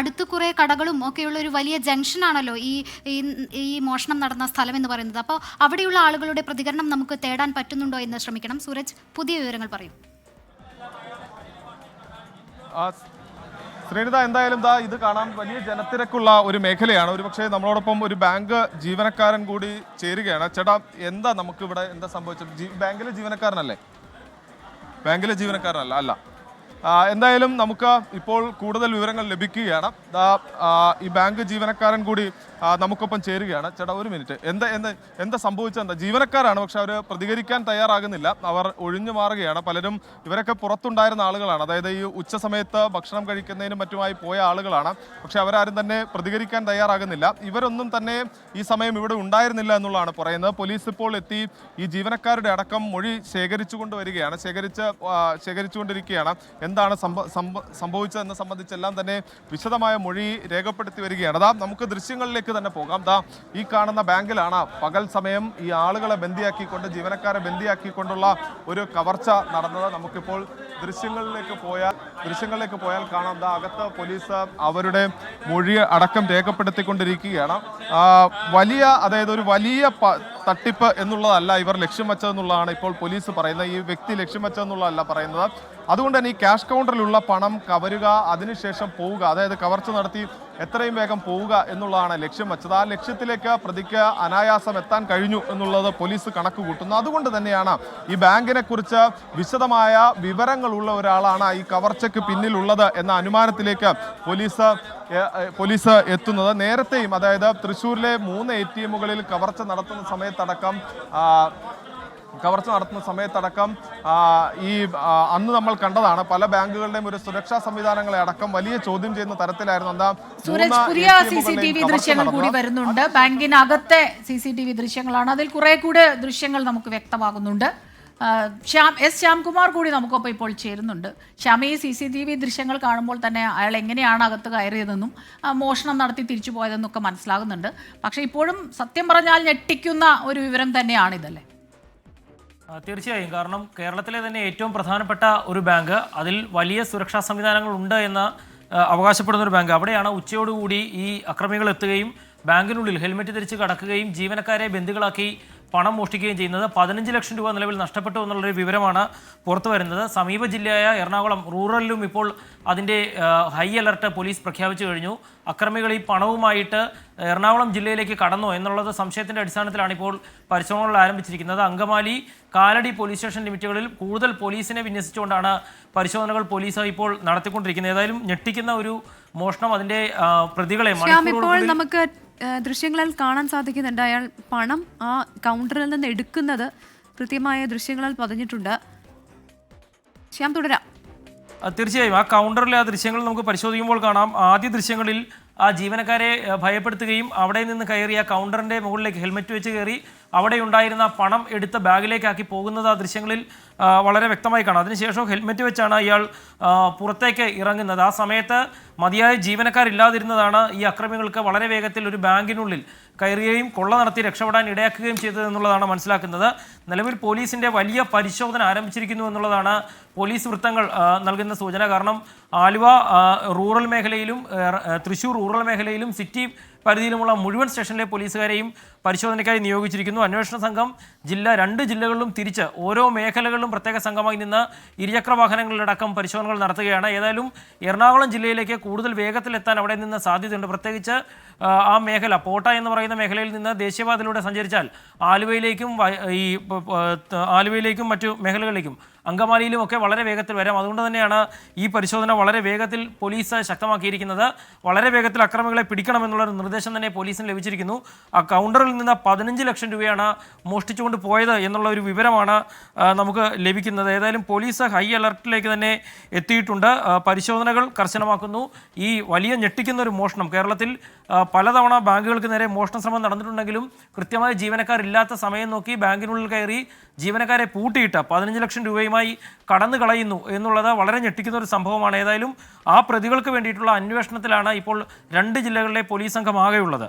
അടുത്ത് കുറേ കടകളും ഒക്കെയുള്ള ഒരു വലിയ ജംഗ്ഷനാണല്ലോ ഈ മോഷണം നടന്ന സ്ഥലം എന്ന് പറയുന്നത്. അപ്പോൾ അവിടെയുള്ള ആളുകളുടെ പ്രതികരണം നമുക്ക് തേടാൻ പറ്റുന്നുണ്ടോ എന്ന് ശ്രമിക്കണം. സൂരജ്, പുതിയ വിവരങ്ങൾ പറയും. ശ്രീനിത, എന്തായാലും ഇത് കാണാൻ വലിയ ജനത്തിരക്കുള്ള ഒരു മേഖലയാണ്. ഒരുപക്ഷെ നമ്മളോടൊപ്പം ഒരു ബാങ്ക് ജീവനക്കാരൻ കൂടി ചേരുകയാണ്. ചേട്ടാ, എന്താ നമുക്കിവിടെ എന്താ സംഭവിച്ചത്? ബാങ്കിലെ ജീവനക്കാരനല്ലേ? ബാങ്കിലെ ജീവനക്കാരനല്ല അല്ല. എന്തായാലും നമുക്ക് ഇപ്പോൾ കൂടുതൽ വിവരങ്ങൾ ലഭിക്കുകയാണ്. ഈ ബാങ്ക് ജീവനക്കാരൻ കൂടി നമുക്കൊപ്പം ചേരുകയാണ്. ചേട്ടാ, ഒരു മിനിറ്റ്. എന്താ സംഭവിച്ചത്? എന്താ ജീവനക്കാരാണ്, പക്ഷെ അവർ പ്രതികരിക്കാൻ തയ്യാറാകുന്നില്ല. അവർ ഒഴിഞ്ഞു മാറുകയാണ്. പലരും ഇവരൊക്കെ പുറത്തുണ്ടായിരുന്ന ആളുകളാണ്, അതായത് ഈ ഉച്ച സമയത്ത് ഭക്ഷണം കഴിക്കുന്നതിനും മറ്റുമായി പോയ ആളുകളാണ്. പക്ഷെ അവരാരും തന്നെ പ്രതികരിക്കാൻ തയ്യാറാകുന്നില്ല. ഇവരൊന്നും തന്നെ ഈ സമയം ഇവിടെ ഉണ്ടായിരുന്നില്ല എന്നുള്ളതാണ് പറയുന്നത്. പോലീസ് ഇപ്പോൾ എത്തി ഈ ജീവനക്കാരുടെ അടക്കം മൊഴി ശേഖരിച്ചുകൊണ്ടിരിക്കുകയാണ്. എന്താണ് സംഭവിച്ചതെന്ന് സംബന്ധിച്ചെല്ലാം തന്നെ വിശദമായ മൊഴി രേഖപ്പെടുത്തി വരികയാണ്. നമുക്ക് ദൃശ്യങ്ങളിലേക്ക് തന്നെ പോകാം. ഈ കാണുന്ന ബാങ്കിലാണ് പകൽ സമയം ഈ ആളുകളെ ജീവനക്കാരെ ബന്ദിയാക്കിക്കൊണ്ടുള്ള ഒരു കവർച്ച നടന്നത്. നമുക്കിപ്പോൾ ദൃശ്യങ്ങളിലേക്ക് പോയാൽ കാണാം. അകത്ത് പോലീസ് അവരുടെ മൊഴി അടക്കം രേഖപ്പെടുത്തിക്കൊണ്ടിരിക്കുകയാണ്. അതായത് ഒരു വലിയ തട്ടിപ്പ് എന്നുള്ളതല്ല ഇവർ ലക്ഷ്യം വെച്ചതെന്നുള്ളതാണ് ഇപ്പോൾ പോലീസ് പറയുന്നത്. ഈ വ്യക്തി ലക്ഷ്യം വെച്ചതെന്നുള്ളതല്ല പറയുന്നത്. അതുകൊണ്ട് തന്നെ ഈ ക്യാഷ് കൗണ്ടറിലുള്ള പണം കവരുക, അതിനുശേഷം പോവുക, അതായത് കവർച്ച നടത്തി എത്രയും വേഗം പോവുക എന്നുള്ളതാണ് ലക്ഷ്യം വെച്ചത്. ആ ലക്ഷ്യത്തിലേക്ക് പ്രതിക്ക് അനായാസം എത്താൻ കഴിഞ്ഞു എന്നുള്ളത് പോലീസ് കണക്ക് കൂട്ടുന്നു. അതുകൊണ്ട് തന്നെയാണ് ഈ ബാങ്കിനെ കുറിച്ച് വിശദമായ വിവരങ്ങളുള്ള ഒരാളാണ് ഈ കവർച്ചയ്ക്ക് പിന്നിലുള്ളത് എന്ന അനുമാനത്തിലേക്ക് പോലീസ് എത്തുന്നത്. നേരത്തെയും, അതായത് തൃശ്ശൂരിലെ 3 ATMകളിൽ കവർച്ച നടത്തുന്ന സമയത്തടക്കം അന്ന് നമ്മൾ കണ്ടതാണ്. പല ബാങ്കുകളുടെയും ഒരു സുരക്ഷാ സംവിധാനങ്ങളെ അടക്കം വലിയ ചോദ്യം ചെയ്യുന്ന തരത്തിലായിരുന്നു. സൂരജ്, പുതിയ CCTV ദൃശ്യങ്ങൾ കൂടി വരുന്നുണ്ട്. ബാങ്കിനകത്തെ CCTV ദൃശ്യങ്ങളാണ്. അതിൽ കുറെ കൂടെ ദൃശ്യങ്ങൾ നമുക്ക് വ്യക്തമാകുന്നുണ്ട്. ശ്യാംകുമാർ കൂടി നമുക്കൊപ്പം ഇപ്പോൾ ചേരുന്നുണ്ട്. ശ്യാം, ഈ CCTV ദൃശ്യങ്ങൾ കാണുമ്പോൾ തന്നെ അയാൾ എങ്ങനെയാണ് അകത്ത് കയറിയതെന്നും മോഷണം നടത്തി തിരിച്ചു പോയതെന്നൊക്കെ മനസ്സിലാകുന്നുണ്ട്. പക്ഷേ ഇപ്പോഴും സത്യം പറഞ്ഞാൽ ഞെട്ടിക്കുന്ന ഒരു വിവരം തന്നെയാണിതല്ലേ? തീർച്ചയായും. കാരണം കേരളത്തിലെ തന്നെ ഏറ്റവും പ്രധാനപ്പെട്ട ഒരു ബാങ്ക്, അതിൽ വലിയ സുരക്ഷാ സംവിധാനങ്ങൾ ഉണ്ട് എന്ന് അവകാശപ്പെടുന്ന ഒരു ബാങ്ക്, അവിടെയാണ് ഉച്ചയോടുകൂടി ഈ അക്രമികൾ എത്തുകയും ബാങ്കിനുള്ളിൽ ഹെൽമെറ്റ് ധരിച്ച് കടക്കുകയും ജീവനക്കാരെ ബന്ദികളാക്കി പണം മോഷ്ടിക്കുകയും ചെയ്യുന്നത്. 15 ലക്ഷം രൂപ നിലവിൽ നഷ്ടപ്പെട്ടു എന്നുള്ളൊരു വിവരമാണ് പുറത്തു വരുന്നത്. സമീപ ജില്ലയായ എറണാകുളം റൂറലിലും ഇപ്പോൾ അതിൻ്റെ ഹൈ അലർട്ട് പോലീസ് പ്രഖ്യാപിച്ചു കഴിഞ്ഞു. അക്രമികൾ ഈ പണവുമായിട്ട് എറണാകുളം ജില്ലയിലേക്ക് കടന്നോ എന്നുള്ളത് സംശയത്തിൻ്റെ അടിസ്ഥാനത്തിലാണ് ഇപ്പോൾ പരിശോധനകൾ ആരംഭിച്ചിരിക്കുന്നത്. അങ്കമാലി, കാലടി പോലീസ് സ്റ്റേഷൻ ലിമിറ്റുകളിൽ കൂടുതൽ പോലീസിനെ വിന്യസിച്ചുകൊണ്ടാണ് പരിശോധനകൾ പോലീസ് ഇപ്പോൾ നടത്തിക്കൊണ്ടിരിക്കുന്നത്. ഏതായാലും ഞെട്ടിക്കുന്ന ഒരു മോഷണം, അതിൻ്റെ പ്രതികളെ നമുക്ക് ദൃശ്യങ്ങളിൽ കാണാൻ സാധിക്കുന്നുണ്ട്. അയാൾ പണം ആ കൗണ്ടറിൽ നിന്ന് എടുക്കുന്നത് കൃത്യമായ ദൃശ്യങ്ങളിൽ പതിഞ്ഞിട്ടുണ്ട്. ശ്യാം, തുടരാം. തീർച്ചയായും ആ കൗണ്ടറിലെ ആ ദൃശ്യങ്ങൾ നമുക്ക് പരിശോധിക്കുമ്പോൾ കാണാം. ആദ്യ ദൃശ്യങ്ങളിൽ ആ ജീവനക്കാരെ ഭയപ്പെടുത്തുകയും അവിടെ നിന്ന് കയറി ആ കൗണ്ടറിൻ്റെ മുകളിലേക്ക് ഹെൽമെറ്റ് വെച്ച് കയറി അവിടെ ഉണ്ടായിരുന്ന പണം എടുത്ത് ബാഗിലേക്കാക്കി പോകുന്നത് ആ ദൃശ്യങ്ങളിൽ വളരെ വ്യക്തമായി കാണാം. അതിനുശേഷം ഹെൽമെറ്റ് വെച്ചാണ് ഇയാൾ പുറത്തേക്ക് ഇറങ്ങുന്നത്. ആ സമയത്ത് മതിയായ ജീവനക്കാരില്ലാതിരുന്നതാണ് ഈ അക്രമികൾക്ക് വളരെ വേഗത്തിൽ ഒരു ബാങ്കിനുള്ളിൽ കയറുകയും കൊള്ള നടത്തി രക്ഷപ്പെടാൻ ഇടയാക്കുകയും ചെയ്തതെന്നുള്ളതാണ് മനസ്സിലാക്കുന്നത്. നിലവിൽ പോലീസിൻ്റെ വലിയ പരിശോധന ആരംഭിച്ചിരിക്കുന്നു എന്നുള്ളതാണ് പോലീസ് വൃത്തങ്ങൾ നൽകുന്ന സൂചന. കാരണം ആലുവ റൂറൽ മേഖലയിലും തൃശ്ശൂർ റൂറൽ മേഖലയിലും സിറ്റി പരിധിയിലുമുള്ള മുഴുവൻ സ്റ്റേഷനിലെ പോലീസുകാരെയും പരിശോധനയ്ക്കായി നിയോഗിച്ചിരിക്കുന്നു. അന്വേഷണ സംഘം 2 ജില്ലകളിലും തിരിച്ച് ഓരോ മേഖലകളിലും പ്രത്യേക സംഘമായി നിന്ന് ഇരുചക്ര വാഹനങ്ങളിലടക്കം പരിശോധനകൾ നടത്തുകയാണ്. ഏതായാലും എറണാകുളം ജില്ലയിലേക്ക് കൂടുതൽ വേഗത്തിലെത്താൻ അവിടെ നിന്ന് സാധ്യതയുണ്ട്. പ്രത്യേകിച്ച് ആ മേഖല പോട്ട എന്ന് പറയുന്ന മേഖലയിൽ നിന്ന് ദേശീയപാതയിലൂടെ സഞ്ചരിച്ചാൽ ആലുവയിലേക്കും മറ്റു മേഖലകളിലേക്കും അങ്കമാലിയിലും ഒക്കെ വളരെ വേഗത്തിൽ വരാം. അതുകൊണ്ട് തന്നെയാണ് ഈ പരിശോധന വളരെ വേഗത്തിൽ പോലീസ് ശക്തമാക്കിയിരിക്കുന്നത്. വളരെ വേഗത്തിൽ അക്രമികളെ പിടിക്കണമെന്നുള്ളൊരു നിർദ്ദേശം തന്നെ പോലീസിന് ലഭിച്ചിരിക്കുന്നു. ആ കൗണ്ടറിൽ നിന്ന് 15 ലക്ഷം രൂപയാണ് മോഷ്ടിച്ചുകൊണ്ട് പോയത് എന്നുള്ള ഒരു വിവരമാണ് നമുക്ക് ലഭിക്കുന്നത്. ഏതായാലും പോലീസ് ഹൈ അലർട്ടിലേക്ക് തന്നെ എത്തിയിട്ടുണ്ട്. പരിശോധനകൾ കർശനമാക്കുന്നു. ഈ വലിയ ഞെട്ടിക്കുന്ന ഒരു മോഷണം, കേരളത്തിൽ പലതവണ ബാങ്കുകൾക്ക് നേരെ മോഷണ ശ്രമം നടന്നിട്ടുണ്ടെങ്കിലും കൃത്യമായ ജീവനക്കാരില്ലാത്ത സമയം നോക്കി ബാങ്കിനുള്ളിൽ കയറി ജീവനക്കാരെ പൂട്ടിയിട്ട് 15 ലക്ഷം രൂപയുമായി കടന്നു കളയുന്നു എന്നുള്ളത് വളരെ ഞെട്ടിക്കുന്ന ഒരു സംഭവമാണ്. ഏതായാലും ആ പ്രതികൾക്ക് വേണ്ടിയിട്ടുള്ള അന്വേഷണത്തിലാണ് ഇപ്പോൾ 2 ജില്ലകളിലെ പോലീസ് സംഘം ആകെയുള്ളത്.